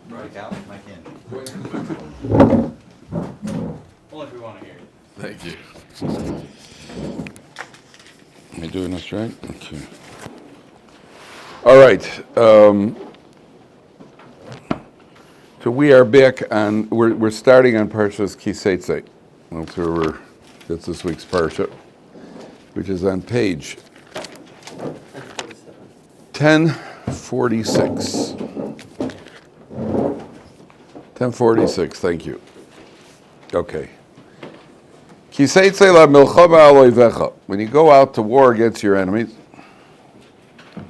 Right out, I can. Only if we want to hear. Thank you. Am I doing this right? Okay. All right. So we are back on. We're starting on Parshat Ki Teitzei. That's this week's Parshat, which is on page 1046. 1046. Thank you. Okay. Ki Teitzei la milchama al oivecha. When you go out to war against your enemies,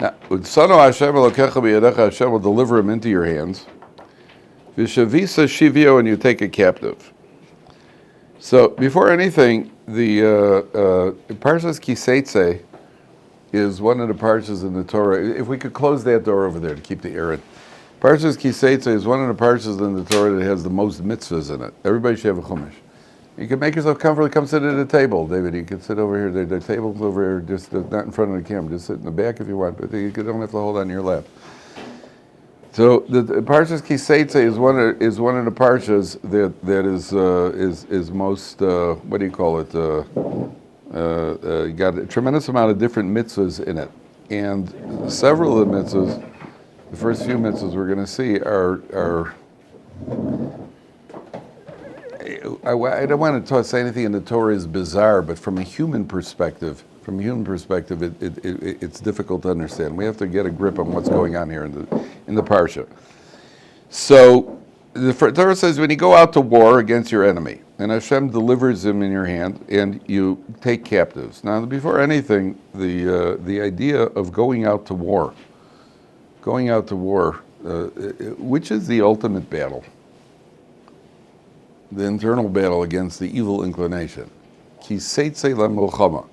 now, Utsano Hashem elokecha b'yadecha, Hashem will deliver him into your hands. V'shavisa shivio, and you take a captive. So, before anything, the Parshat Ki Teitzei is one of the parshas in the Torah. If we could close that door over there to keep the air in. Parshat Ki Teitzei is one of the parshas in the Torah that has the most mitzvahs in it. Everybody should have a chumash. You can make yourself comfortable. Come sit at a table, David. You can sit over here. The table's over here, just not in front of the camera. Just sit in the back if you want, but you don't have to hold on your lap. So the Parshat Ki Teitzei is one of the parshas that is most what do you call it? You got a tremendous amount of different mitzvahs in it, and several of the mitzvahs, the first few mitzvahs we're going to see are. I don't want to say anything in the Torah is bizarre, but from a human perspective, it's difficult to understand. We have to get a grip on what's going on here in the parsha. So the Torah says, when you go out to war against your enemy, and Hashem delivers him in your hand, and you take captives. Now, before anything, the idea of going out to war, which is the ultimate battle? The internal battle against the evil inclination. Ki Teitzei la milchama.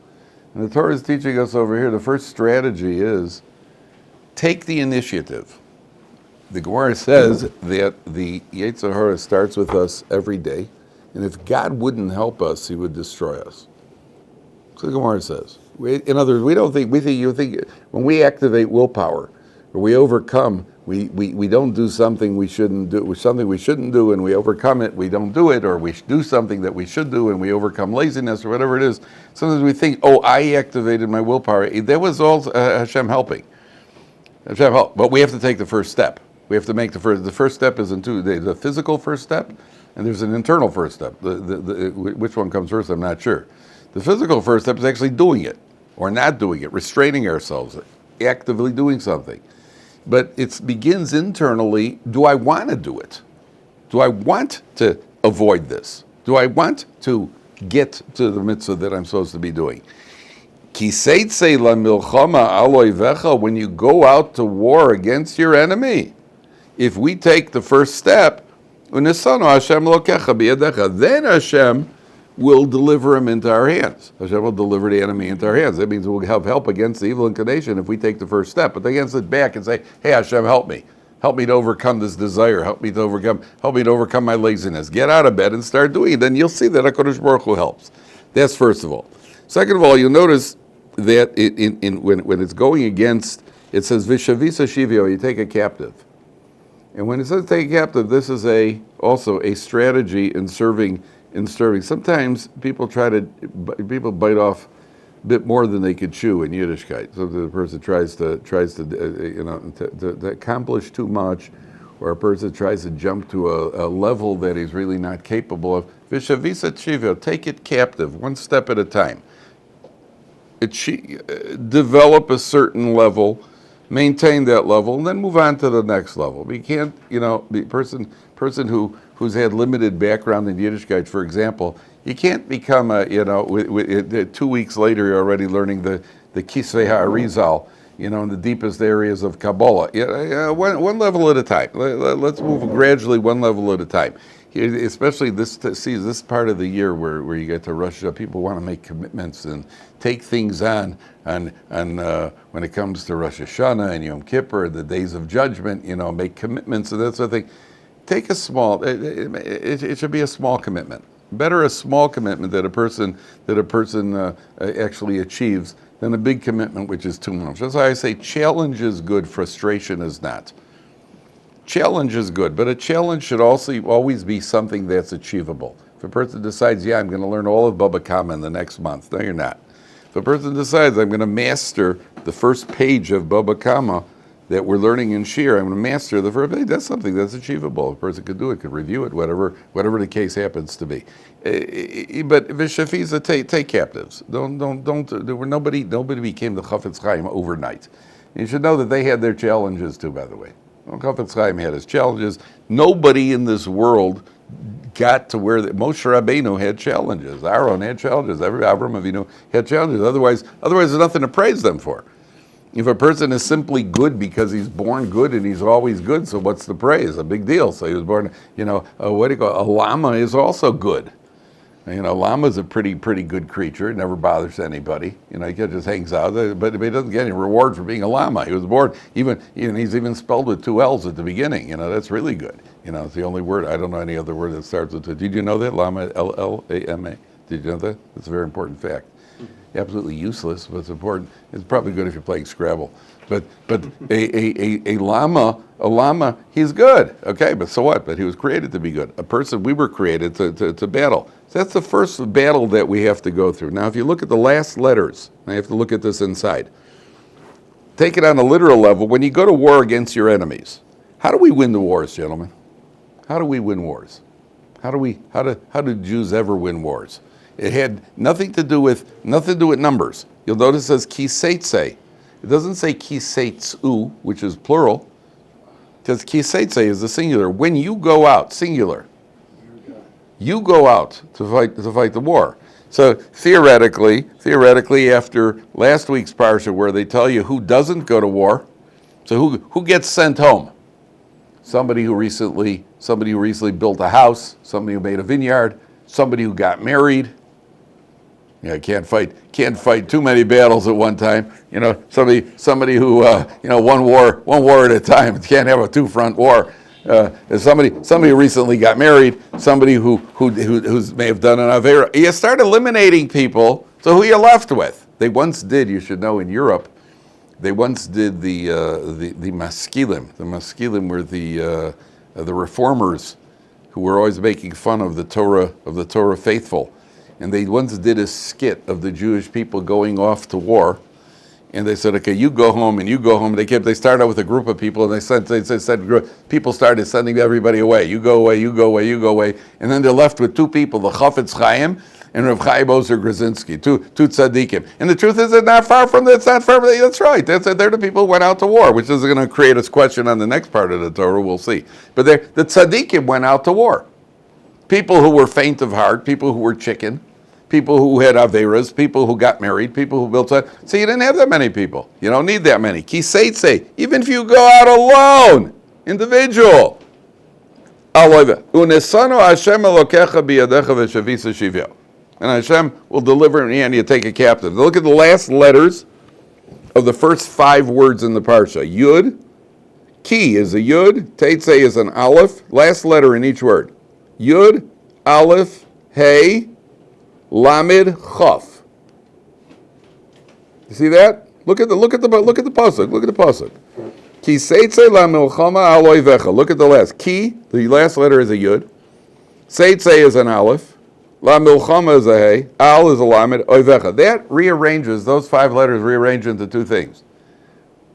And the Torah is teaching us over here, the first strategy is take the initiative. The Gemara says that the Yeshivat Ohr starts with us every day, and if God wouldn't help us, he would destroy us. So the Gemara says. In other words, you think when we activate willpower, or we overcome, we don't do something we shouldn't do, something we shouldn't do, and we overcome it, we don't do it, or we do something that we should do, and we overcome laziness, or whatever it is. Sometimes we think, I activated my willpower. That was all Hashem helping. Hashem help. But we have to take the first step. We have to make the first step is in two. The physical first step, and there's an internal first step. Which one comes first, I'm not sure. The physical first step is actually doing it, or not doing it, restraining ourselves, actively doing something. But it begins internally. Do I want to do it? Do I want to avoid this? Do I want to get to the mitzvah that I'm supposed to be doing? Ki Teitzei la milchama al oivecha, when you go out to war against your enemy, if we take the first step, unisano Hashem lokecha b'yadecha, then Hashem will deliver him into our hands. Hashem will deliver the enemy into our hands. That means we'll have help against the evil inclination if we take the first step. But they can sit back and say, hey, Hashem, help me. Help me to overcome this desire. Help me to overcome my laziness. Get out of bed and start doing it. Then you'll see that HaKadosh Baruch Hu helps. That's first of all. Second of all, you'll notice that when it's going against, it says, Vishavisa Shivio, you take a captive. And when it says take a captive, this is also a strategy in serving. Sometimes people bite off a bit more than they could chew in Yiddishkeit. So the person tries to accomplish too much, or a person tries to jump to a level that he's really not capable of. Vishavisa Shivio, take it captive, one step at a time. Develop a certain level, maintain that level, and then move on to the next level. We can't, the person who's had limited background in Yiddishkeit, for example, you can't become 2 weeks later you're already learning the Kisvei HaArizal, in the deepest areas of Kabbalah. One level at a time. Let's move gradually, one level at a time. Especially this part of the year where you get to Rosh Hashanah, people want to make commitments and take things on when it comes to Rosh Hashanah and Yom Kippur, the days of judgment, make commitments and that sort of thing. Take a small. It should be a small commitment. Better a small commitment that a person actually achieves than a big commitment which is too much. That's why I say challenge is good, frustration is not. challenge is good, but a challenge should also always be something that's achievable. If a person decides, I'm going to learn all of Baba Kama in the next month, no, you're not. If a person decides, I'm going to master the first page of Baba Kama that we're learning in Shir, I'm going to master the first page, that's something that's achievable. A person could do it, could review it, whatever the case happens to be. But Vishafiza, take captives. Nobody became the Chafetz Chaim overnight. You should know that they had their challenges too, by the way. Chafetz Chaim had his challenges. Nobody in this world got to where Moshe Rabbeinu had challenges. Aaron had challenges. Avram Avinu had challenges. Otherwise, there's nothing to praise them for. If a person is simply good because he's born good and he's always good, so what's the praise? A big deal. So he was born, a llama is also good. Llama's a pretty good creature. It never bothers anybody. He just hangs out, but he doesn't get any reward for being a llama. He was born, he's even spelled with 2 L's at the beginning. That's really good. It's the only word. I don't know any other word that starts with it. Did you know that? Llama, L-L-A-M-A. Did you know that? That's a very important fact. Absolutely useless, but it's important. It's probably good if you're playing Scrabble. But a llama, he's good. Okay, but so what? But he was created to be good. A person, we were created to battle. So that's the first battle that we have to go through. Now, if you look at the last letters, I have to look at this inside. Take it on a literal level. When you go to war against your enemies, how do we win the wars, gentlemen? How do we win wars? How do Jews ever win wars? It had nothing to do with numbers. You'll notice it says Ki Teitzei. It doesn't say Ki Teitzei, which is plural. It says Ki Teitzei is the singular. When you go out, singular, you go out to fight the war. So theoretically, after last week's Parshat, where they tell you who doesn't go to war, so who gets sent home? Somebody who recently built a house, somebody who made a vineyard, somebody who got married. Can't fight too many battles at one time. Somebody who one war at a time. Can't have a 2-front war. Somebody who recently got married. Somebody who may have done an avera. You start eliminating people. So who are you left with? They once did. You should know in Europe, they once did the maskilim. The maskilim were the reformers who were always making fun of the Torah faithful. And they once did a skit of the Jewish people going off to war. And they said, okay, you go home and you go home. They started out with a group of people, and they said people started sending everybody away. You go away, you go away, you go away. And then they're left with 2 people, the Chafetz Chaim and Rav Chaim Ozer Grzinski, two tzaddikim. And the truth is, it's not far from that. It's not far from that. That's right. They're the people who went out to war, which is going to create us question on the next part of the Torah. We'll see. But the tzaddikim went out to war. People who were faint of heart, people who were chicken, people who had averas, people who got married, people who built a... So you didn't have that many people. You don't need that many. Ki Teitzei, even if you go out alone, individual. Unesano Hashem Elokecha biyadecha v'shavisa shivyo. And Hashem will deliver and you take a captive. Look at the last letters of the first 5 words in the Parsha. Yud, Ki is a Yud, Teitzei is an Aleph, last letter in each word. Yud, Aleph, Hey, Lamed, Chaf. You see that? Look at the pasuk. Look at the pasuk. Ki Seitzei la milchama al oivecha. Look at the last. Ki, the last letter is a Yud. Seitzei is an Aleph. La milchama is a Hey. Al is a Lamed. Oivecha. That rearranges, those 5 letters rearrange into 2 things.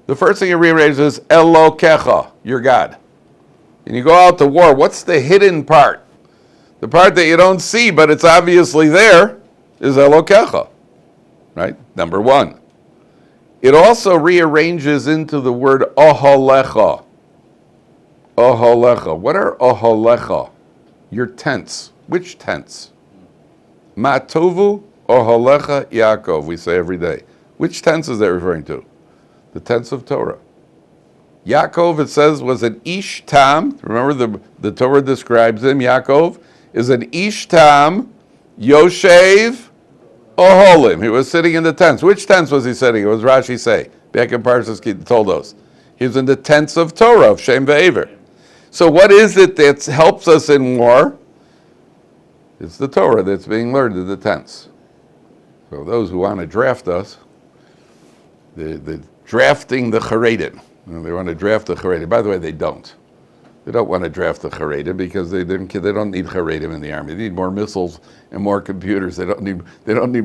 The first thing it rearranges is Elokecha, your God. And you go out to war, what's the hidden part? The part that you don't see, but it's obviously there, is Elokecha, right? Number 1. It also rearranges into the word Ohalecha. Ohalecha. What are Ohalecha? Your tents. Which tents? Matovu Ohalecha Yaakov, we say every day. Which tents is that referring to? The tents of Torah. Yaakov, it says, was an Ish Tam. Remember, the Torah describes him, Yaakov, is an Ish Tam, Yoshev, Oholim. He was sitting in the tents. Which tents was he sitting? It was Rashi say, back in Parshat told us. He was in the tents of Torah, of Shem Ve'ever. So what is it that helps us in war? It's the Torah that's being learned in the tents. So those who want to draft us, they're drafting the Charedim. They want to draft the Charedim. By the way, they don't. They don't want to draft the Haredim because they don't need Haredim in the army. They need more missiles and more computers. They don't need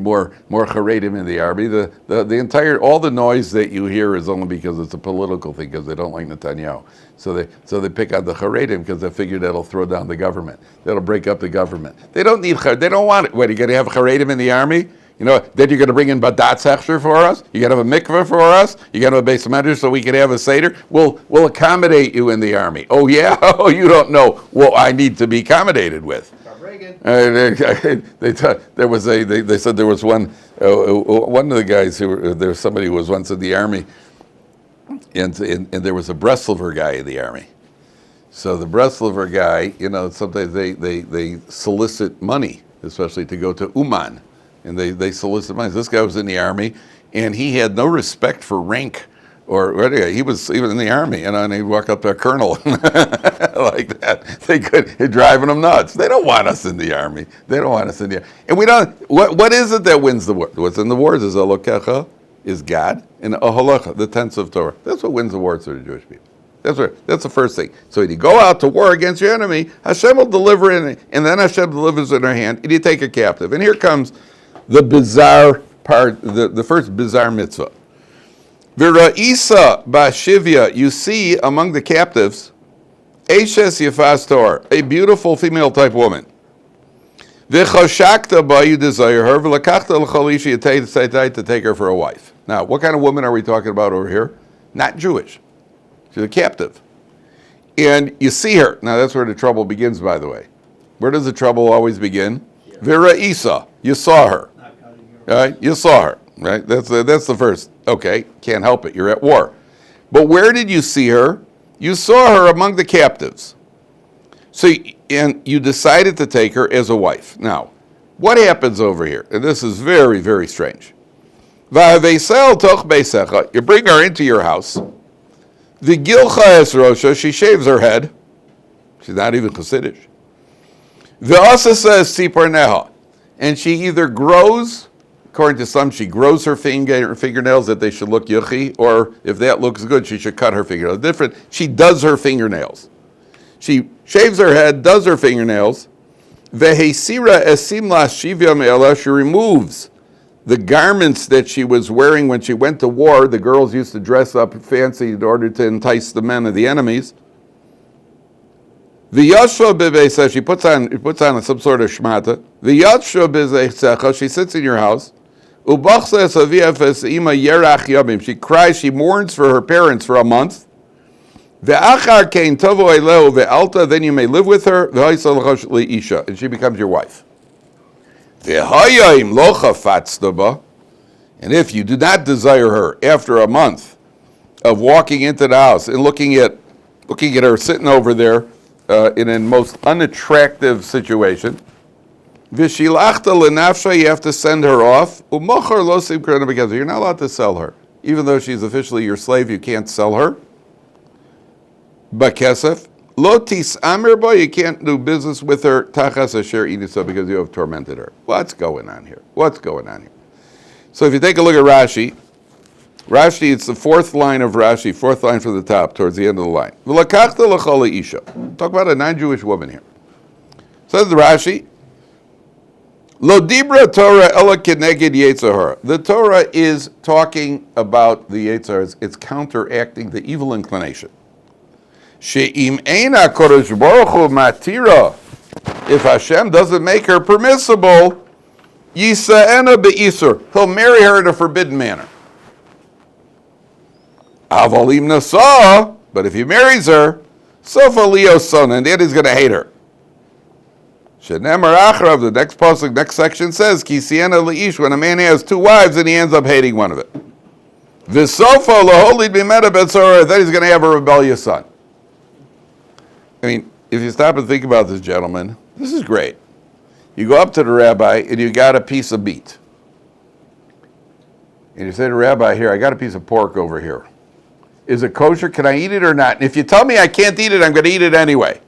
more Haredim in the army. The entire all the noise that you hear is only because it's a political thing, because they don't like Netanyahu. So they pick on the Haredim because they figure that'll throw down the government. That'll break up the government. They don't want it. What, are you going to have Haredim in the army? You know, then you're going to bring in Badat Sechsher for us? You're going to have a mikveh for us? You're going to have a base medrash so we can have a Seder? We'll accommodate you in the army. Oh, yeah? Oh, you don't know what I need to be accommodated with. They said there was one of the guys there was somebody who was once in the army, and there was a Breslover guy in the army. So the Breslover guy, you know, sometimes they solicit money, especially to go to Uman. And they solicit money. This guy was in the army, and he had no respect for rank, he was even in the army, and he'd walk up to a colonel like that. They're driving him nuts. They don't want us in the army. They don't want us in the army. And we don't. What is it that wins the war? What's in the wars is Elokecha, is God, and Ahalacha, the tenets of Torah. That's what wins the wars for the Jewish people. That's the first thing. So if you go out to war against your enemy, Hashem will deliver it, and then Hashem delivers it in our hand, and you take a captive. And here comes the bizarre part, the first bizarre mitzvah. V'ra'isa ba'shivya, you see among the captives, Eshes Yefas Tor, a beautiful female type woman. V'choshakta ba, you desire her, v'lakachta l'chalishi Seitzei, to take her for a wife. Now, what kind of woman are we talking about over here? Not Jewish. She's a captive. And you see her. Now, that's where the trouble begins, by the way. Where does the trouble always begin? V'ra'isa, you saw her. Right? You saw her, right? That's the first. Okay, can't help it. You're at war. But where did you see her? You saw her among the captives. And you decided to take her as a wife. Now, what happens over here? And this is very, very strange. You bring her into your house. The gilcha es rosha, she shaves her head. She's not even Hasidish. The asa says siparneha, and she either grows. According to some, she grows her fingernails that they should look yuchi, or if that looks good, she should cut her fingernails. Different. She does her fingernails. She shaves her head, does her fingernails. Vehesira esimla shivya me'ela. She removes the garments that she was wearing when she went to war. The girls used to dress up fancy in order to entice the men of the enemies. The Yashva B'Beisa, she puts on some sort of shmata. The Yashva B'Beisecha, she sits in your house. She cries, she mourns for her parents for a month. Then you may live with her, and she becomes your wife. And if you do not desire her after a month of walking into the house and looking at her sitting over there in a most unattractive situation, V'shilachta lenafsha, you have to send her off. U'mochar lo simkrana, because you're not allowed to sell her. Even though she's officially your slave, you can't sell her. B'kesef. Lo tis'amer ba, you can't do business with her. Tachas asher inisa, because you have tormented her. What's going on here? So if you take a look at Rashi, it's the fourth line of Rashi, fourth line from the top, towards the end of the line. V'lakachta l'chol isha. Talk about a non-Jewish woman here. Says the Rashi, Lo dibra Torah ela keneged Yetzirah. The Torah is talking about the Yetzirah. It's counteracting the evil inclination. She'im eina kodesh baruch hu matira. If Hashem doesn't make her permissible, yisa'ena be'isur. He'll marry her in a forbidden manner. Avalim nasa. But if he marries her, sofa leo son, and then he's going to hate her. Shenemar achrav, the next pasuk, next section says, Ki siena leish, when a man has two wives and he ends up hating one of it. V'sofa laholid b'meta betzorah, then he's going to have a rebellious son. I mean, if you stop and think about this, gentlemen, this is great. You go up to the rabbi and you got a piece of meat. And you say to the rabbi, here, I got a piece of pork over here. Is it kosher? Can I eat it or not? And if you tell me I can't eat it, I'm going to eat it anyway.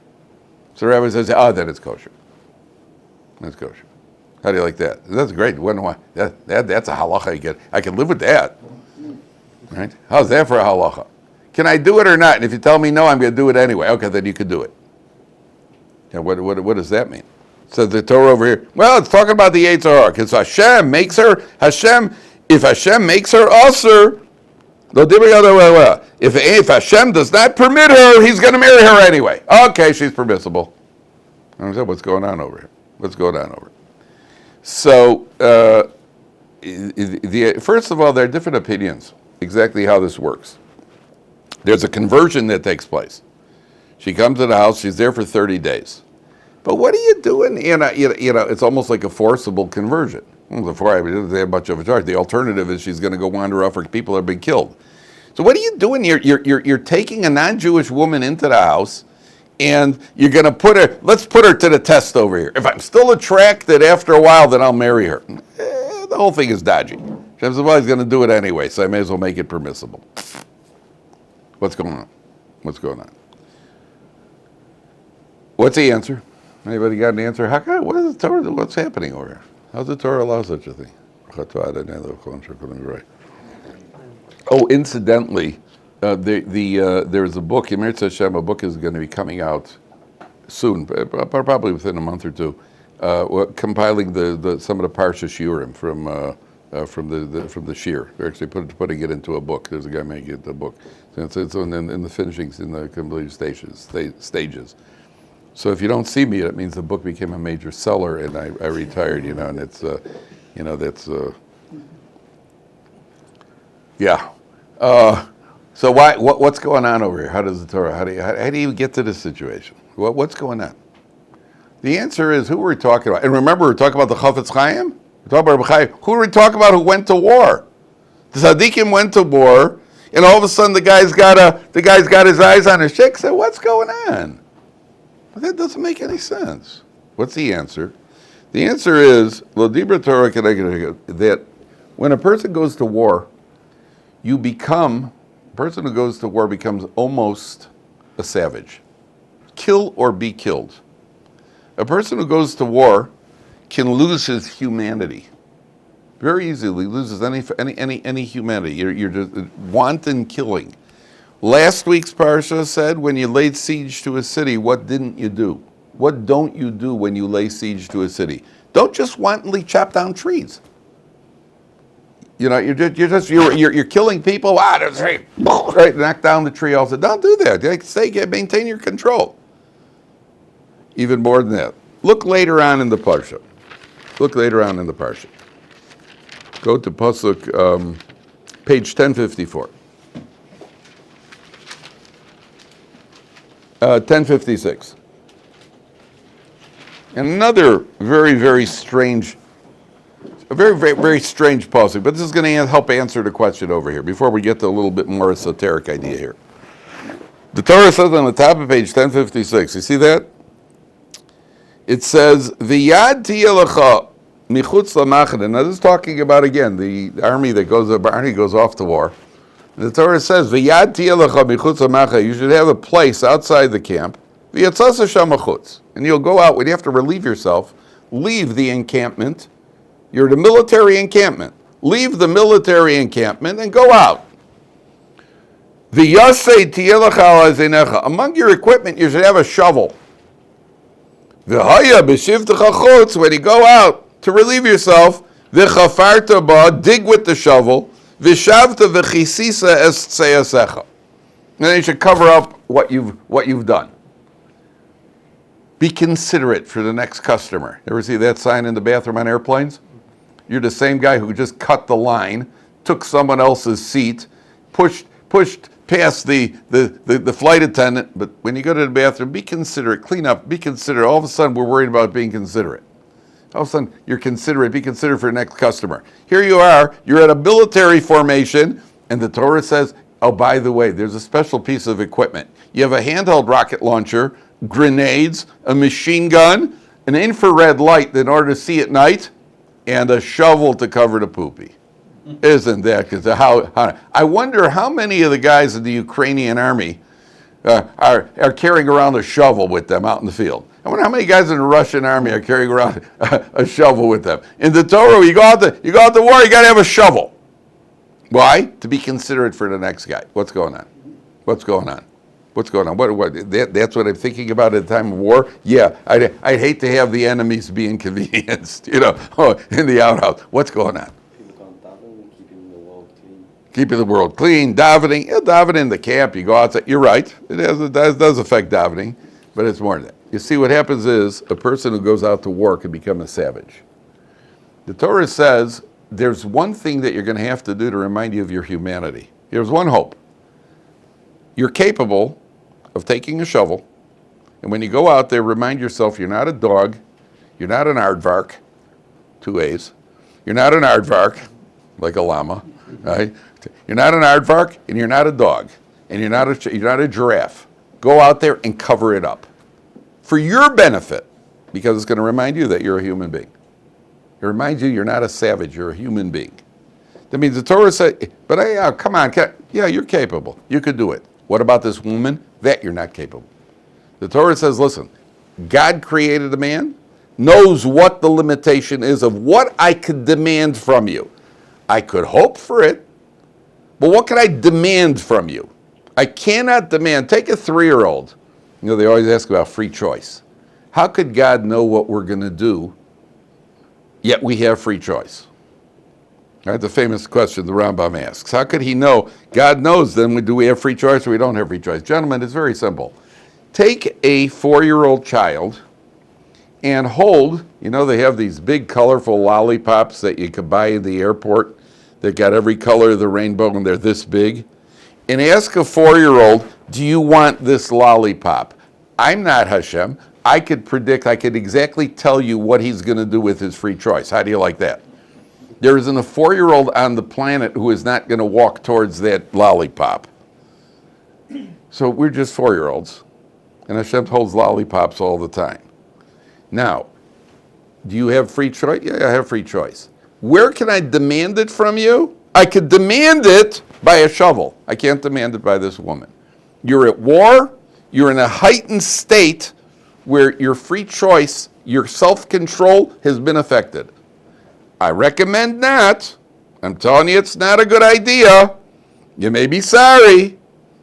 So the rabbi says, then it's kosher. That's kosher. How do you like that? That's great. That's a halacha you get. I can live with that. Right? How's that for a halacha? Can I do it or not? And if you tell me no, I'm going to do it anyway. Okay, then you could do it. Now, what does that mean? Says the Torah over here. Well, it's talking about the Yeshivat Ohr. Because if Hashem makes her usher, if Hashem does not permit her, he's going to marry her anyway. Okay, she's permissible. I said, what's going on over here? What's going on over here? So, first of all, there are different opinions exactly how this works. There's a conversion that takes place. She comes to the house. She's there for 30 days. But what are you doing? It's almost like a forcible conversion. Before they have much of a charge. The alternative is she's going to go wander off, or people have been killed. So what are you doing? You're taking a non-Jewish woman into the house, and you're going to put her. Let's put her to the test over here. If I'm still attracted after a while, then I'll marry her. The whole thing is dodgy. Shem Zabai's going to do it anyway, so I may as well make it permissible. What's going on? What's going on? What's the answer? Anybody got an answer? What is the Torah? What's happening over here? How's the Torah allow such a thing? Oh, incidentally, there's a book, Yemir Hashem, a book is going to be coming out soon, probably within a month or two, compiling some of the Parshat Shiurim from the Shir. They're actually putting it into a book. There's a guy making it the book. So it's in the finishings, in the complete stages. So if you don't see me, it means the book became a major seller, and I retired. And it's that's yeah. So what's going on over here? How does the Torah? How do you get to this situation? What's going on? The answer is, who are we talking about? And remember, we're talking about the Chafetz Chaim. We're talking about Rabbi Chaim. Who are we talking about who went to war? The Tzaddikim went to war, and all of a sudden the guy's got his eyes on his chick. Said, what's going on? Well, that doesn't make any sense. What's the answer? The answer is, that when a person goes to war, a person who goes to war becomes almost a savage. Kill or be killed. A person who goes to war can lose his humanity. Very easily loses any humanity. You're just wanton killing. Last week's Parsha said, when you laid siege to a city, what didn't you do? What don't you do when you lay siege to a city? Don't just wantonly chop down trees. You're killing people. There's a tree. Right, knock down the tree. Also, don't do that. Maintain your control. Even more than that, look later on in the Parsha. Go to Pasuk, page 1054. 1056. And another very, very strange, a very, very, very strange pasuk, but this is going to help answer the question over here before we get to a little bit more esoteric idea here. The Torah says on the top of page 1056, you see that? It says, V'yad tiyelecha michutz lamachane. Now this is talking about, again, the army that goes off to war. The Torah says, "V'yad tiyelecha michutz lamachane." You should have a place outside the camp. V'yatzasa sham machutz, and you'll go out when you have to relieve yourself. Leave the encampment. You're at a military encampment. Leave the military encampment and go out. V'yasei tiyelecha al azinecha. Among your equipment, you should have a shovel. V'haya b'shivtecha chutz. When you go out to relieve yourself, v'chafarta ba, dig with the shovel. V'shavta v'chisisa es tzeyasecha. And then you should cover up what you've done. Be considerate for the next customer. Ever see that sign in the bathroom on airplanes? You're the same guy who just cut the line, took someone else's seat, pushed past the flight attendant. But when you go to the bathroom, be considerate, clean up, be considerate. All of a sudden, we're worried about being considerate. All of a sudden, you're considerate. Be considerate for the next customer. Here you are. You're at a military formation, and the Torah says, oh, by the way, there's a special piece of equipment. You have a handheld rocket launcher, grenades, a machine gun, an infrared light in order to see at night, and a shovel to cover the poopy. Isn't that? Because I wonder how many of the guys in the Ukrainian army are carrying around a shovel with them out in the field. I wonder how many guys in the Russian army are carrying around a shovel with them. In the Torah, you go out to war, you got to have a shovel. Why? To be considerate for the next guy. What's going on? What's going on? What's going on? That's what I'm thinking about at the time of war? Yeah, I'd hate to have the enemies be inconvenienced, in the outhouse. What's going on? Keeping the world clean. Keeping the world clean, davening. Davening in the camp, you go outside. You're right. It does affect davening, but it's more than that. You see, what happens is a person who goes out to war can become a savage. The Torah says there's one thing that you're going to have to do to remind you of your humanity. There's one hope. You're capable of taking a shovel, and when you go out there, remind yourself you're not a dog, you're not an aardvark, 2 A's, you're not an aardvark, like a llama, right? You're not an aardvark, and you're not a dog, and you're not a giraffe. Go out there and cover it up for your benefit, because it's going to remind you that you're a human being. It reminds you you're not a savage, you're a human being. That means the Torah said, but come on, yeah, you're capable. You could do it. What about this woman? That you're not capable. The Torah says, listen, God created a man, knows what the limitation is of what I could demand from you. I could hope for it, but what can I demand from you? I cannot demand. Take a 3-year-old. They always ask about free choice. How could God know what we're going to do, yet we have free choice? Right, the famous question the Rambam asks. How could he know? God knows, then do we have free choice or we don't have free choice? Gentlemen, it's very simple. Take a 4-year-old child and hold, they have these big colorful lollipops that you could buy in the airport that got every color of the rainbow and they're this big. And ask a 4-year-old, do you want this lollipop? I'm not Hashem. I could exactly tell you what he's going to do with his free choice. How do you like that? There isn't a 4-year-old on the planet who is not going to walk towards that lollipop. So we're just 4-year-olds, and Hashem holds lollipops all the time. Now, do you have free choice? Yeah, I have free choice. Where can I demand it from you? I could demand it by a shovel. I can't demand it by this woman. You're at war. You're in a heightened state where your free choice, your self-control has been affected. I recommend not. I'm telling you, it's not a good idea. You may be sorry,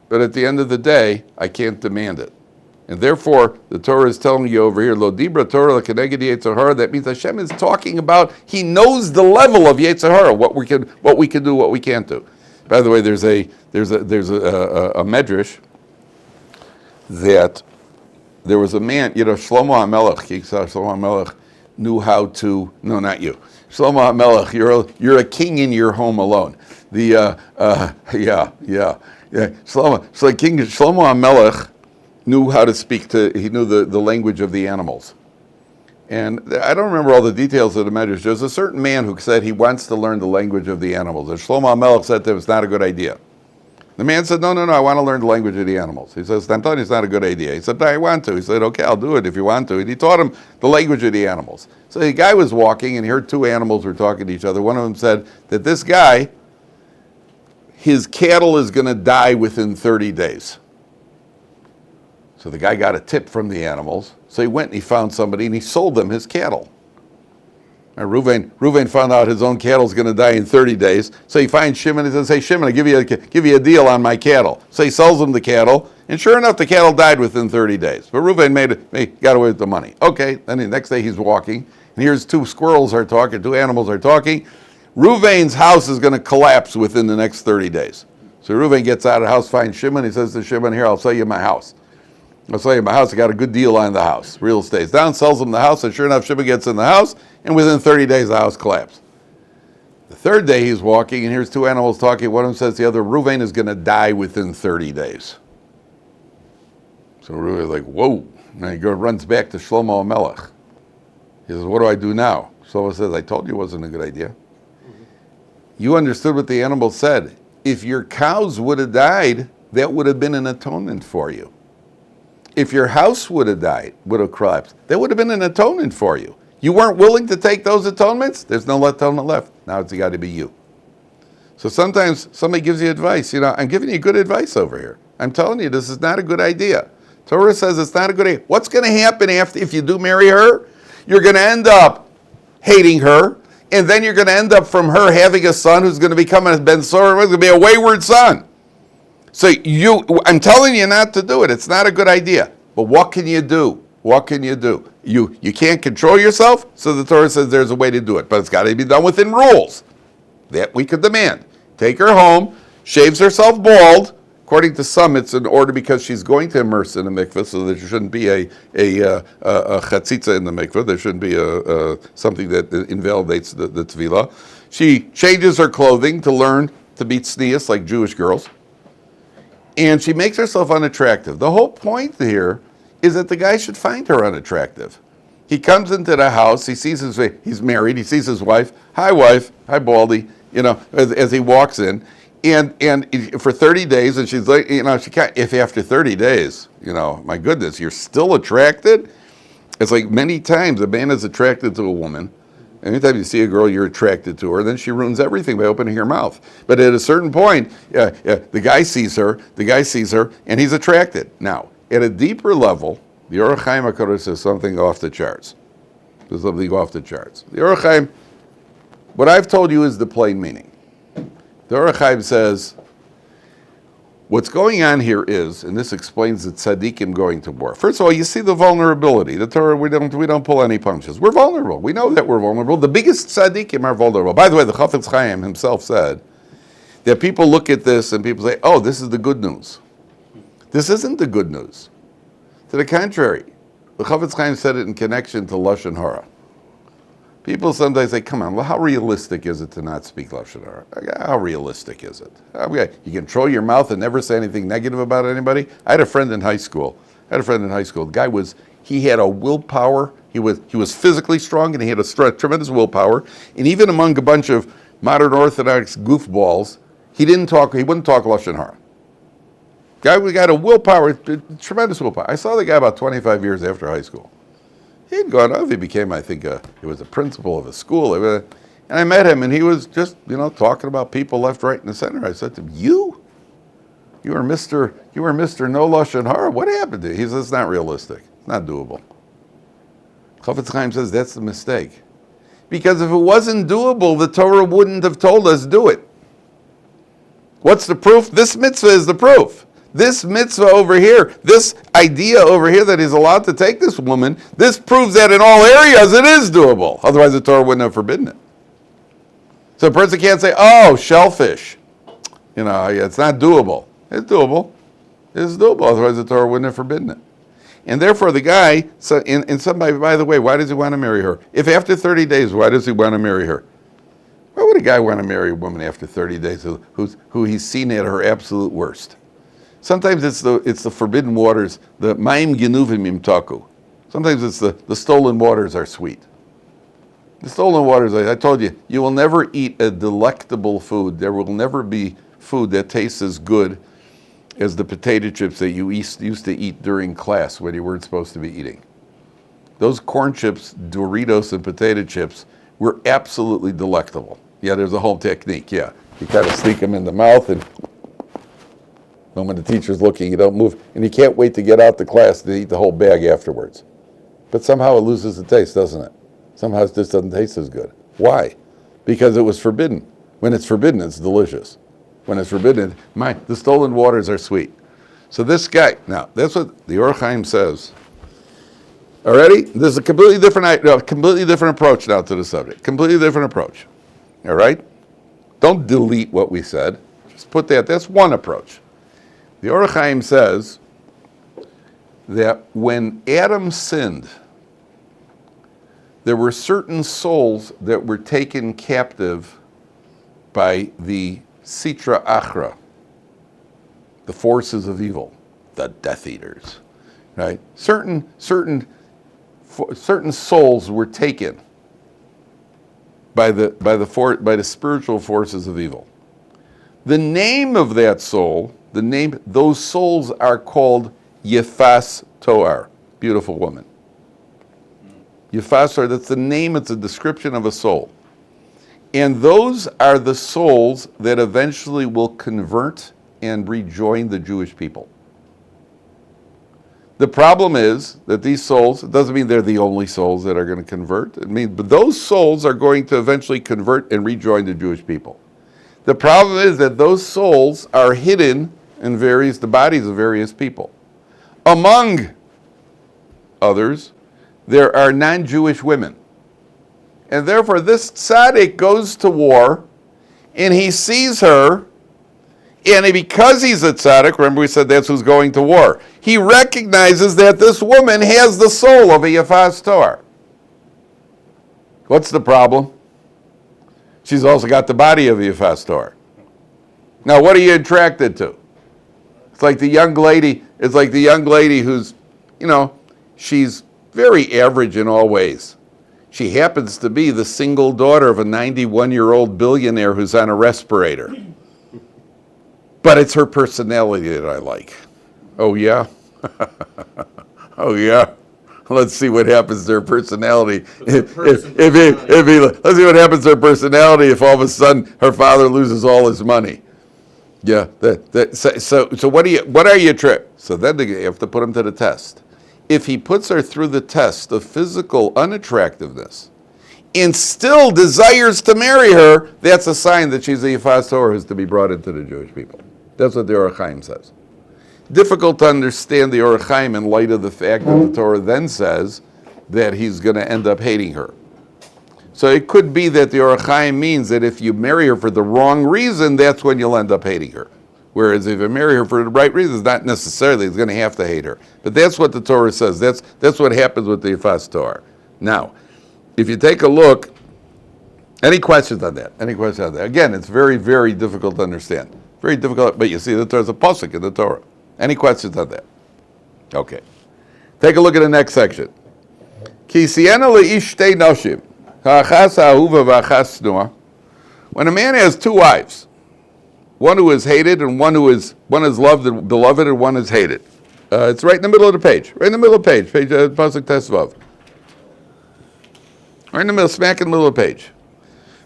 but at the end of the day, I can't demand it. And therefore, the Torah is telling you over here, Lo dibra Torah l'keneged Yetzer Hara. That means Hashem is talking about, he knows the level of Yetzer Hara, what we can do, what we can't do. By the way, there's a medrash that there was a man, Shlomo HaMelech knew how to, no, not you. Shlomo HaMelech, you're a king in your home alone. Shlomo HaMelech knew how to speak he knew the language of the animals. And I don't remember all the details of the measures. There's a certain man who said he wants to learn the language of the animals. And Shlomo HaMelech said that it's not a good idea. The man said, no, I want to learn the language of the animals. He says, I'm telling you, it's not a good idea. He said, I want to. He said, okay, I'll do it if you want to. And he taught him the language of the animals. So the guy was walking and he heard 2 animals were talking to each other. One of them said that this guy, his cattle is going to die within 30 days. So the guy got a tip from the animals. So he went and he found somebody and he sold them his cattle. And Reuven found out his own cattle's going to die in 30 days. So he finds Shimon and he says, hey, Shimon, I'll give you a deal on my cattle. So he sells him the cattle. And sure enough, the cattle died within 30 days. But Reuven got away with the money. Okay, then the next day he's walking. And here's 2 animals are talking. Reuven's house is going to collapse within the next 30 days. So Reuven gets out of the house, finds Shimon. He says to Shimon, here, I'll sell you my house. I got a good deal on the house. Real estate's down, sells him the house, and sure enough, Shimon gets in the house, and within 30 days, the house collapsed. The 3rd day, he's walking, and here's 2 animals talking. One of them says to the other, Reuven is going to die within 30 days. So Reuven's like, whoa. And he runs back to Shlomo HaMelech. He says, what do I do now? Shlomo says, I told you it wasn't a good idea. Mm-hmm. You understood what the animal said. If your cows would have died, that would have been an atonement for you. If your house would have collapsed, that would have been an atonement for you. You weren't willing to take those atonements? There's no atonement left. Now it's got to be you. So sometimes somebody gives you advice. I'm giving you good advice over here. I'm telling you, this is not a good idea. Torah says it's not a good idea. What's going to happen if you do marry her? You're going to end up hating her, and then you're going to end up from her having a son who's going to become a Ben Sora, who's going to be a wayward son. So I'm telling you not to do it. It's not a good idea. But what can you do? What can you do? You can't control yourself, so the Torah says there's a way to do it. But it's got to be done within rules that we could demand. Take her home, shaves herself bald. According to some, it's in order because she's going to immerse in a mikveh, so there shouldn't be a chatzitza in the mikveh. There shouldn't be something that invalidates the tevilah. She changes her clothing to learn to be tznius like Jewish girls. And she makes herself unattractive. The whole point here is that the guy should find her unattractive. He comes into the house, he sees he's married, he sees his wife, hi Baldy, as he walks in. And for 30 days, and she's like, she can't, if after 30 days, my goodness, you're still attracted. It's like many times a man is attracted to a woman. Anytime you see a girl, you're attracted to her. Then she ruins everything by opening her mouth. But at a certain point, the guy sees her, and he's attracted. Now, at a deeper level, the Orach Chaim HaKadosh says something off the charts. There's something off the charts. The Orach Chaim, what I've told you is the plain meaning. The Orach Chaim says, what's going on here is, and this explains the tzaddikim going to war. First of all, you see the vulnerability. The Torah, we don't pull any punches. We're vulnerable. We know that we're vulnerable. The biggest tzaddikim are vulnerable. By the way, the Chafetz Chaim himself said that people look at this and people say, oh, this is the good news. This isn't the good news. To the contrary, the Chafetz Chaim said it in connection to Lashon Hara. People sometimes say, come on, well, how realistic is it to not speak Lashon Hara? How realistic is it? You control your mouth and never say anything negative about anybody? I had a friend in high school. The guy he had a willpower. He was physically strong and he had a tremendous willpower. And even among a bunch of modern Orthodox goofballs, he wouldn't talk Lashon Hara. Guy got a willpower, tremendous willpower. I saw the guy about 25 years after high school. He'd gone off. He became, I think, he was a principal of a school. And I met him, and he was just, talking about people left, right, and the center. I said to him, You were Mr. No Lashon Hara. What happened to you? He says, it's not realistic. It's not doable. Chafetz Chaim says that's the mistake. Because if it wasn't doable, the Torah wouldn't have told us do it. What's the proof? This mitzvah is the proof. This mitzvah over here, this idea over here that he's allowed to take this woman, this proves that in all areas it is doable. Otherwise the Torah wouldn't have forbidden it. So a person can't say, oh, shellfish. It's not doable. It's doable. It's doable. Otherwise the Torah wouldn't have forbidden it. And therefore the guy, and somebody, by the way, why does he want to marry her? If after 30 days, why does he want to marry her? Why would a guy want to marry a woman after 30 days who he's seen at her absolute worst? Sometimes it's the forbidden waters, the ma'im genuvim im taku. Sometimes it's the stolen waters are sweet. The stolen waters, I told you, you will never eat a delectable food. There will never be food that tastes as good as the potato chips that you used to eat during class when you weren't supposed to be eating. Those corn chips, Doritos and potato chips were absolutely delectable. Yeah, there's a whole technique, yeah. You kind of sneak them in the mouth and when the teacher's looking, you don't move. And you can't wait to get out the class to eat the whole bag afterwards. But somehow it loses the taste, doesn't it? Somehow it just doesn't taste as good. Why? Because it was forbidden. When it's forbidden, it's delicious. When it's forbidden, the stolen waters are sweet. So this guy, now, that's what the Orach Chaim says. Already? There's a completely different approach now to the subject. Completely different approach. All right? Don't delete what we said. Just put that's one approach. The Orach Chaim says that when Adam sinned, there were certain souls that were taken captive by the Sitra Achra, the forces of evil, the Death Eaters, right? Certain souls were taken by the spiritual forces of evil. The name of that soul, those souls are called Yefas Toar, beautiful woman. Yefas Toar, that's the name, it's a description of a soul. And those are the souls that eventually will convert and rejoin the Jewish people. The problem is that these souls, it doesn't mean they're the only souls that are going to convert. But those souls are going to eventually convert and rejoin the Jewish people. The problem is that those souls are hidden in the bodies of various people. Among others, there are non-Jewish women. And therefore, this tzaddik goes to war, and he sees her, and because he's a tzaddik, remember we said that's who's going to war, he recognizes that this woman has the soul of a Yeshivat Ohr. What's the problem? She's also got the body of a Yeshivat Ohr. Now, what are you attracted to? It's like the young lady who's, she's very average in all ways. She happens to be the single daughter of a 91-year-old billionaire who's on a respirator. But it's her personality that I like. Oh, yeah? Oh, yeah? Let's see what happens to her personality. Let's see what happens to her personality if all of a sudden her father loses all his money. Yeah. So what are you tripped? So then you have to put him to the test. If he puts her through the test of physical unattractiveness and still desires to marry her, that's a sign that she's a Yeshivat Ohr who's to be brought into the Jewish people. That's what the Ohr Chaim says. Difficult to understand the Ohr Chaim in light of the fact that the Torah then says that he's going to end up hating her. So it could be that the Ohr Chaim means that if you marry her for the wrong reason, that's when you'll end up hating her. Whereas if you marry her for the right reasons, not necessarily, he's going to have to hate her. But that's what the Torah says. That's what happens with the Yeshivat Ohr. Now, if you take a look, any questions on that? Again, it's very, very difficult to understand. Very difficult, but you see that there's a pasuk in the Torah. Any questions on that? Okay. Take a look at the next section. Ki siena leish shtei noshim, ha'achas ha'ahuva v'achas snua. When a man has two wives, one who is hated and one is loved and beloved, and one is hated. It's right in the middle of the page. Right in the middle of the page. Pasuk Tesvav. Right in the middle, smack in the middle of the page.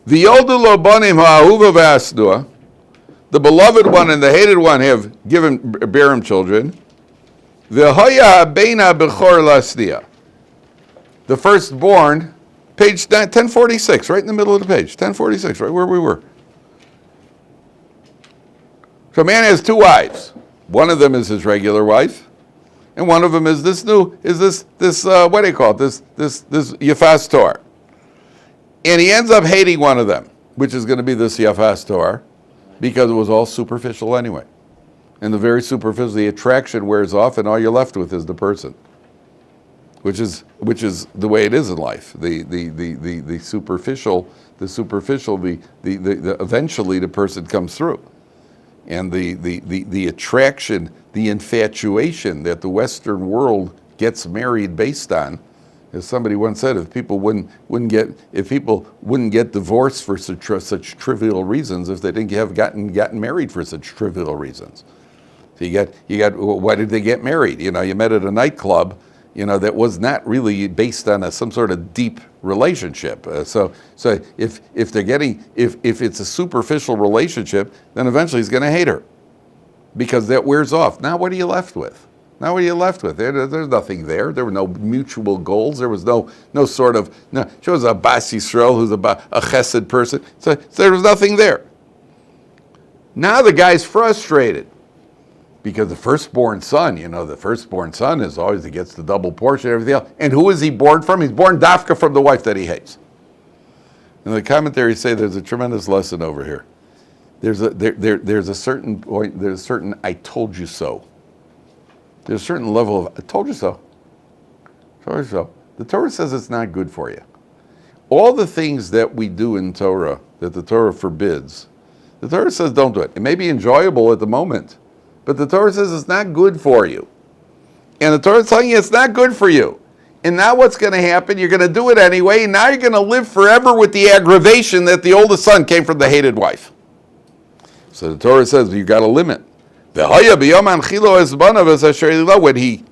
V'yoldu lo banim ha'ahuva v'asnua. The beloved one and the hated one bear him children. V'hoya beina bechor lasnia. The firstborn, page 1046, right in the middle of the page. 1046, right where we were. So a man has two wives. One of them is his regular wife, and one of them is this what do you call it? This Yeshivat Ohr. And he ends up hating one of them, which is going to be this Yeshivat Ohr, because it was all superficial anyway. And the very superficial, the attraction wears off, and all you're left with is the person. Which is the way it is in life. The superficial, eventually the person comes through. And the attraction, the infatuation that the Western world gets married based on, as somebody once said, if people wouldn't get divorced for such trivial reasons, if they didn't have gotten married for such trivial reasons. So you got why did they get married? You met at a nightclub, that was not really based on some sort of deep relationship. So if it's a superficial relationship, then eventually he's going to hate her, because that wears off. Now what are you left with? There's nothing there. There were no mutual goals. There was no sort of, she was a Bas Yisrael who's a chesed person. So there was nothing there. Now the guy's frustrated because the firstborn son, is always, he gets the double portion and everything else. And who is he born from? He's born dafka from the wife that he hates. And the commentaries say there's a tremendous lesson over here. There's a certain point, there's a certain I told you so. There's a certain level of, I told you so. The Torah says it's not good for you. All the things that we do in Torah, that the Torah forbids, the Torah says don't do it. It may be enjoyable at the moment, but the Torah says it's not good for you. And the Torah is telling you it's not good for you. And now what's going to happen? You're going to do it anyway, and now you're going to live forever with the aggravation that the oldest son came from the hated wife. So the Torah says you've got a limit. When he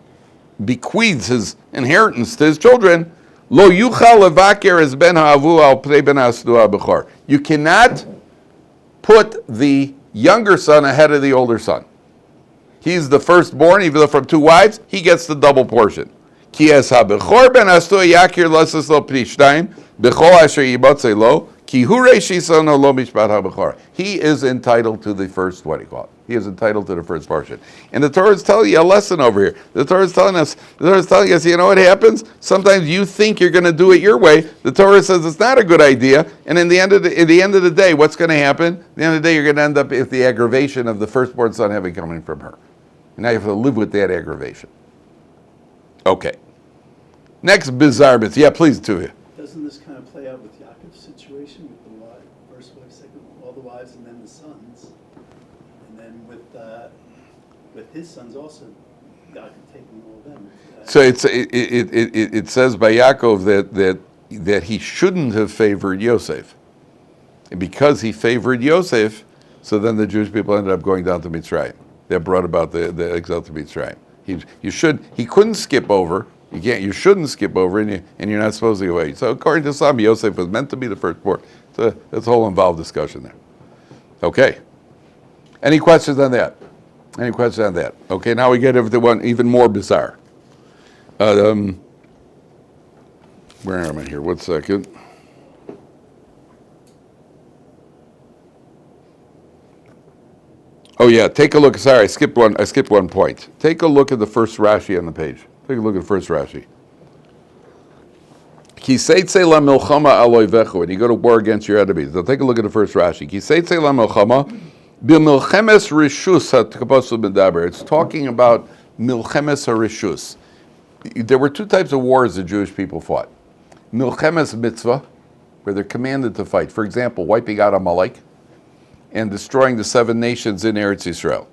bequeaths his inheritance to his children, you cannot put the younger son ahead of the older son. He's the firstborn, even though from two wives, he gets the double portion. Ki hure shisono lo mishpat ha-bechora. He is entitled to the first, what do you call it? He is entitled to the first portion. And the Torah is telling you a lesson over here. The Torah is telling us, you know what happens? Sometimes you think you're going to do it your way. The Torah says it's not a good idea. And at the end of the day, what's going to happen? At the end of the day, you're going to end up with the aggravation of the firstborn son having coming from her. And now you have to live with that aggravation. Okay. Next bizarre bits. Yeah, please, Tuvia. Doesn't this kind of play out with Yaakov's situation with the wife, first wife, second, all the wives, and then the sons, and then with his sons also, Yaakov taking all of them. So it says by Yaakov that he shouldn't have favored Yosef, and because he favored Yosef, so then the Jewish people ended up going down to Mitzrayim. That brought about the exile to Mitzrayim. He couldn't skip over. You shouldn't skip over, and you're not supposed to go away. So according to some, Yosef was meant to be the firstborn. So that's a whole involved discussion there. Okay. Any questions on that? Okay, now we get over to one even more bizarre. Where am I here? 1 second. Oh yeah, take a look. Sorry, I skipped one point. Take a look at the first Rashi on the page. Take a look at the first Rashi. Ki Teitzei la milchama al oivechu, and you go to war against your enemies. Now take a look at the first Rashi. Ki Teitzei la milchama b'milchemes rishus ha'tkapasu b'daber. It's talking about milchemes harishus. There were two types of wars the Jewish people fought. Milchemes mitzvah, where they're commanded to fight. For example, wiping out Amalek and destroying the 7 nations in Eretz Yisrael.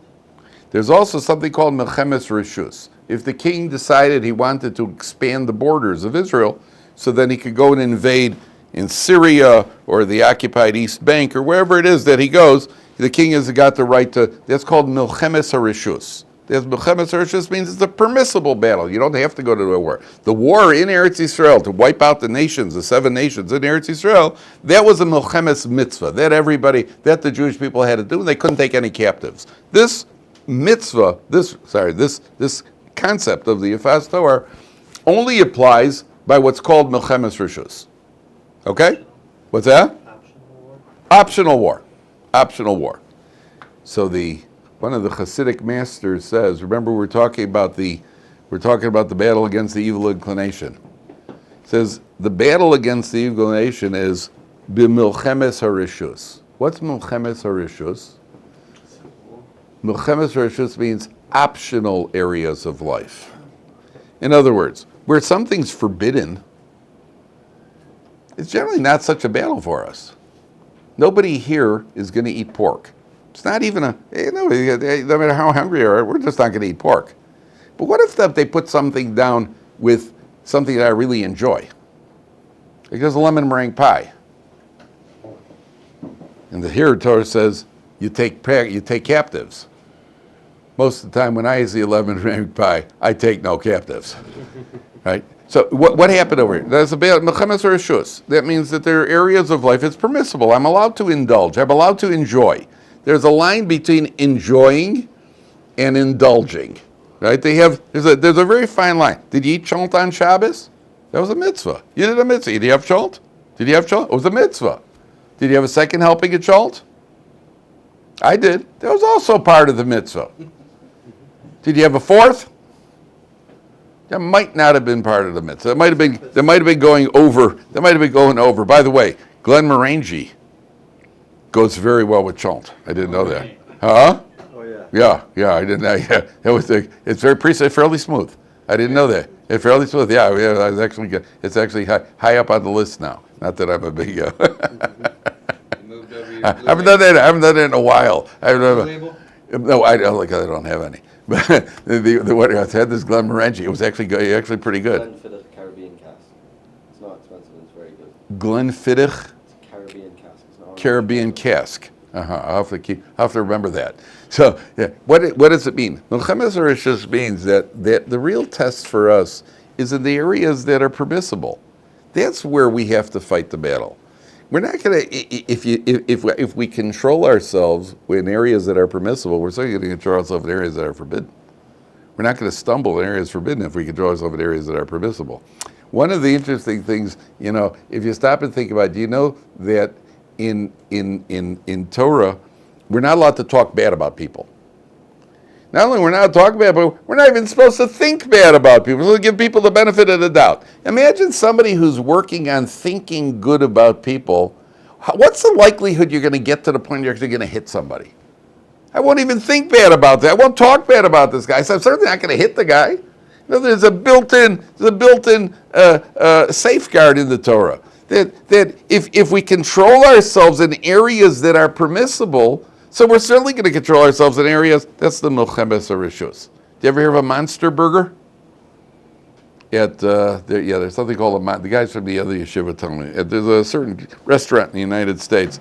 There's also something called milchemes rishus. If the king decided he wanted to expand the borders of Israel, so then he could go and invade in Syria or the occupied East Bank or wherever it is that he goes, the king has got the right to, that's called milchemes harishus. Milchemes harishus means it's a permissible battle. You don't have to go to a war. The war in Eretz Yisrael to wipe out the nations, the 7 nations in Eretz Yisrael, that was a milchemes mitzvah. That the Jewish people had to do, and they couldn't take any captives. This mitzvah, this concept of the Yeshivat Ohr only applies by what's called milchemes rishus. Okay? What's that? Optional war. So one of the Hasidic masters says, remember we're talking about the battle against the evil inclination. It says the battle against the evil inclination is b'milchemes harishus. What's milchemes harishus? Milchemes harishus means optional areas of life. In other words, where something's forbidden, it's generally not such a battle for us. Nobody here is going to eat pork. It's not even no matter how hungry you are, we're just not going to eat pork. But what if they put something down with something that I really enjoy? Like there's a lemon meringue pie. And the Torah says you take captives. Most of the time when I eat the lemon meringue pie, I take no captives. Right? So what happened over here? There's a milchemes harishus. That means that there are areas of life it's permissible. I'm allowed to indulge. I'm allowed to enjoy. There's a line between enjoying and indulging. Right? There's a very fine line. Did you eat cholent on Shabbos? That was a mitzvah. You did a mitzvah. Did you have cholent? It was a mitzvah. Did you have a second helping of cholent? I did. That was also part of the mitzvah. Did you have a fourth? That might not have been part of the mitzvah. That might have been going over. By the way, Glen Morangi goes very well with cholent. I didn't know that. Huh? Oh yeah. Yeah. I didn't know. Yeah, it's very fairly smooth. I didn't know that. It's fairly smooth. Yeah. It's actually high up on the list now. Not that I'm a big. I haven't done that in a while. No, I don't have any. But what I had this Glen Morangi. It was actually pretty good. Glenfiddich Caribbean cask. It's not expensive. It's very good. Glenfiddich It's Caribbean cask. It's not Caribbean cask. I'll have to remember that. So, yeah, what does it mean? Milchemes harishus means that the real test for us is in the areas that are permissible. That's where we have to fight the battle. We're not going to, if we control ourselves in areas that are permissible, we're certainly going to control ourselves in areas that are forbidden. We're not going to stumble in areas forbidden if we control ourselves in areas that are permissible. One of the interesting things, if you stop and think about it, do you know that in Torah, we're not allowed to talk bad about people. Not only we're not talking bad, but we're not even supposed to think bad about people. We're supposed to give people the benefit of the doubt. Imagine somebody who's working on thinking good about people. What's the likelihood you're going to get to the point you're actually going to hit somebody? I won't even think bad about that. I won't talk bad about this guy. So I'm certainly not going to hit the guy. You know, there's a built-in safeguard in the Torah that if we control ourselves in areas that are permissible, so we're certainly going to control ourselves in areas. That's the Milchemes HaReshus. Do you ever hear of a monster burger? There's something called the guys from the other yeshiva told me. There's a certain restaurant in the United States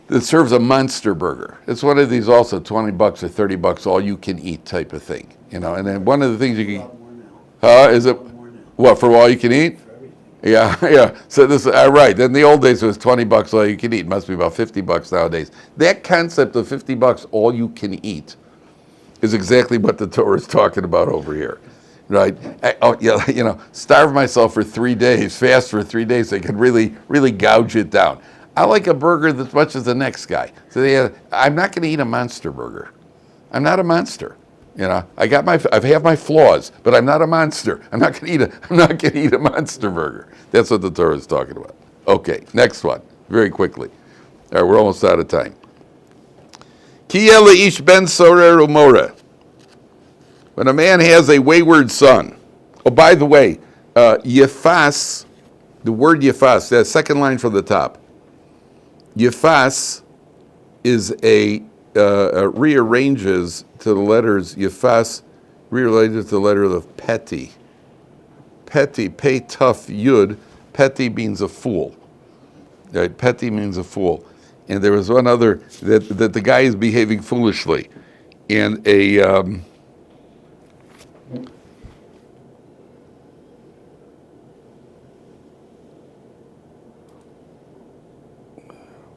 that serves a monster burger. It's one of these also $20 or $30 all you can eat type of thing. You know, and then one of the things you can is it what for all you can eat? Yeah. So this right. Then the old days it was $20 all you can eat. It must be about $50 nowadays. That concept of $50 all you can eat is exactly what the Torah is talking about over here, right? Starve myself for 3 days, fast for 3 days. So I can really gouge it down. I like a burger as much as the next guy. So I'm not going to eat a monster burger. I'm not a monster. You know, I have my flaws, but I'm not a monster. I'm not going to eat a monster burger. That's what the Torah is talking about. Okay, next one, very quickly. All right, we're almost out of time. Ki ish ben sorer umoreh. When a man has a wayward son. Oh, by the way, yefas, the word yefas, that second line from the top. Yefas is rearranges to the letters Yefas, rearranges to the letter of Peti. Peti, Pei Tuf Yud. Peti means a fool. Right? Peti means a fool. And there was one other that the guy is behaving foolishly, and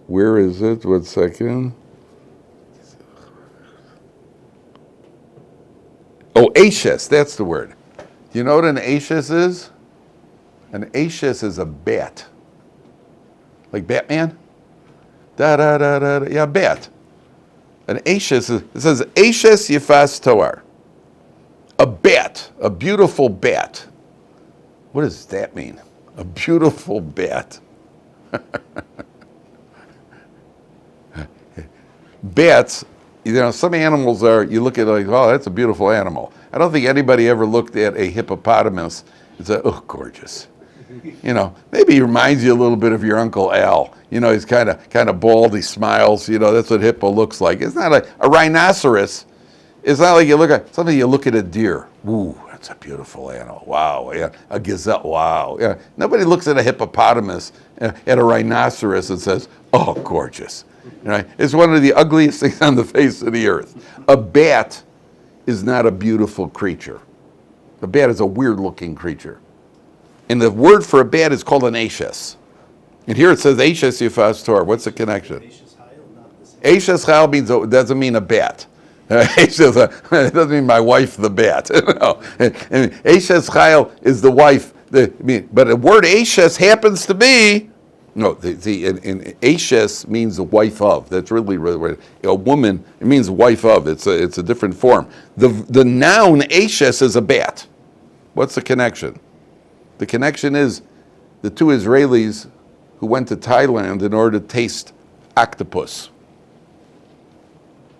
where is it? 1 second. Oh, ashes, that's the word. Do you know what an ashes is? An ashes is a bat. Like Batman? Yeah, bat. An ashes, it says ashes yefas toar. A bat, a beautiful bat. What does that mean? A beautiful bat. Bats, some animals you look at it like, oh, that's a beautiful animal. I don't think anybody ever looked at a hippopotamus and said, oh, gorgeous. Maybe he reminds you a little bit of your Uncle Al. He's kind of bald, he smiles, that's what hippo looks like. It's not a rhinoceros. It's not like you look at a deer. Ooh, that's a beautiful animal. Wow, yeah. A gazelle, wow. Yeah. Nobody looks at a hippopotamus, at a rhinoceros and says, oh, gorgeous. Right? It's one of the ugliest things on the face of the earth. A bat is not a beautiful creature. A bat is a weird-looking creature. And the word for a bat is called an ashes. And here it says ashes yefas toar. What's the connection? Ashes chayil doesn't mean a bat. It doesn't mean my wife the bat. No. And ashes chayil is the wife. But the word ashes happens to be. No, in ashes means the wife of. That's really a woman. It means wife of. It's a different form. The noun ashes is a bat. What's the connection? The connection is the two Israelis who went to Thailand in order to taste octopus.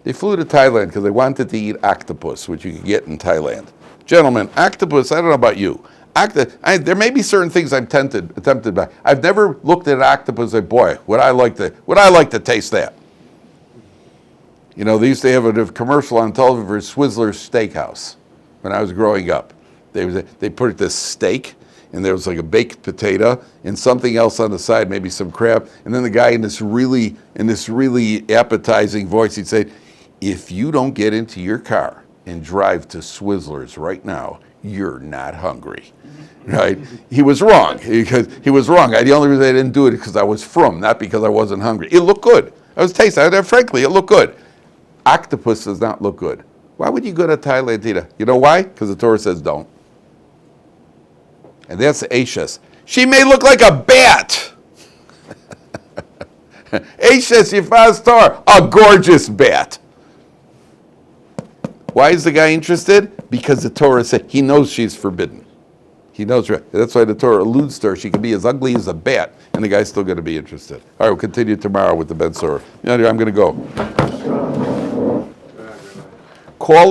They flew to Thailand because they wanted to eat octopus, which you can get in Thailand. Gentlemen, octopus, I don't know about you. There may be certain things I'm tempted by. I've never looked at an octopus and say, boy, would I like to taste that? They used to have a commercial on television for Swizzler's Steakhouse when I was growing up. They put this steak, and there was like a baked potato and something else on the side, maybe some crab, and then the guy in this really appetizing voice, he'd say, if you don't get into your car and drive to Swizzler's right now, you're not hungry. Right? He was wrong. He was wrong. The only reason I didn't do it is because I was from, not because I wasn't hungry. It looked good. I was tasting. Frankly, it looked good. Octopus does not look good. Why would you go to Thailand to eat it? You know why? Because the Torah says don't. And that's ashes. She may look like a bat. Eishes Yifaz Tor, a gorgeous bat. Why is the guy interested? Because the Torah said he knows she's forbidden. He knows her. That's why the Torah alludes to her. She can be as ugly as a bat, and the guy's still going to be interested. All right, we'll continue tomorrow with the Ben Surah. I'm going to go. Call it.